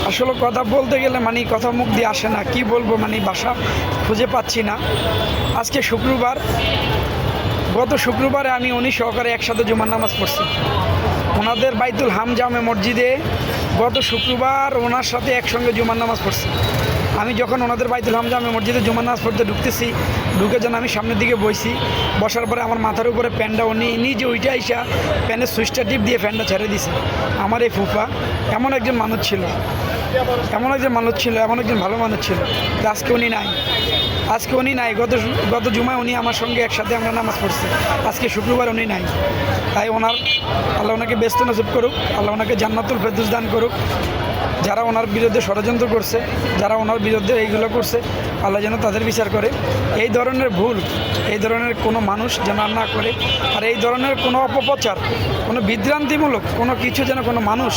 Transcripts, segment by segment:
আসলে কথা বলতে গেলে মানে কথা মুখ দিয়ে আসে না, কি বলবো মানে ভাষা খুঁজে পাচ্ছি না। আজকে শুক্রবার, গত শুক্রবারে আমি উনি সহকারে একসাথে জুমার নামাজ পড়ছি ওনাদের বাইতুল হাম জামে মসজিদে। গত শুক্রবার ওনার সাথে একসঙ্গে জুমার নামাজ পড়ছি। আমি যখন ওনাদের বাইতুল হাম জামে মসজিদে জুমার নামাজ পড়তে ঢুকতেছি, ঢুকে যেন আমি সামনের দিকে বইছি, বসার পরে আমার মাথার উপরে প্যানটা উনি নিজে ওইটা আইসা প্যানের সুইচটা টিপ দিয়ে ফ্যানটা ছেড়ে দিছে। আমার এই ফুফা এমন একজন মানুষ ছিল, এমন একজন মানুষ ছিল, এমন একজন ভালো মানুষ ছিল। আজকে উনি নাই, আজকে উনি নাই। গত জুমায় উনি আমার সঙ্গে একসাথে আমরা নামাজ পড়ছি, আজকে শুক্রবার উনি নাই। তাই আল্লাহ ওনাকে ব্যস্ত নসিব করুক, আল্লাহ ওনাকে জান্নাতুল ফেরদৌস দান করুক। যারা ওনার বিরুদ্ধে ষড়যন্ত্র করছে, যারা ওনার বিরুদ্ধে এইগুলো করছে, আল্লাহ যেন তাদের বিচার করে। এই ধরনের ভুল এই ধরনের কোনো মানুষ যেন আর না করে। আর এই ধরনের কোনো অপপ্রচার, কোনো বিভ্রান্তিমূলক কোনো কিছু যেন কোনো মানুষ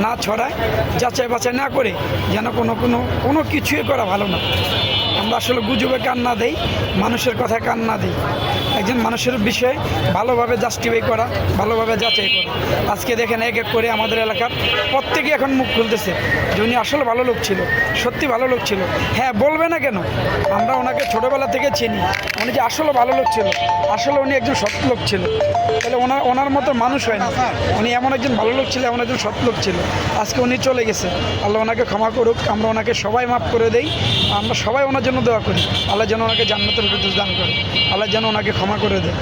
না ছড়ায়, যাচাই বাছাই না করে যেন কোনো কিছুই করা ভালো না। আমরা আসলে গুজবে কান না দেই, মানুষের কথায় কান না দিই। একজন মানুষের বিষয়ে ভালোভাবে জাস্টিফাই করা, ভালোভাবে যাচাই করা। আজকে দেখেন এক এক করে আমাদের এলাকার প্রত্যেকে এখন মুখ খুলতেছে যে উনি আসলে ভালো লোক ছিল, সত্যি ভালো লোক ছিল। হ্যাঁ, বলবে না কেন? আমরা ওনাকে ছোটোবেলা থেকে চিনি, উনি যে আসলে ভালো লোক ছিল, আসলে উনি একজন সৎ লোক ছিল। তাহলে ওনার মতো মানুষ হয় না। উনি এমন একজন ভালো লোক ছিল, এমন একজন সৎ লোক ছিল। আজকে উনি চলে গেছে, আল্লাহ ওনাকে ক্ষমা করুক। আমরা ওনাকে সবাই মাফ করে দেই, আমরা সবাই ওনার জন্য দোয়া করি। আল্লাহ যেন ওনাকে জান্নাতুল ফেরদৌস দান করে, আল্লাহ যেন ওনাকে ক্ষমা করে দেয়।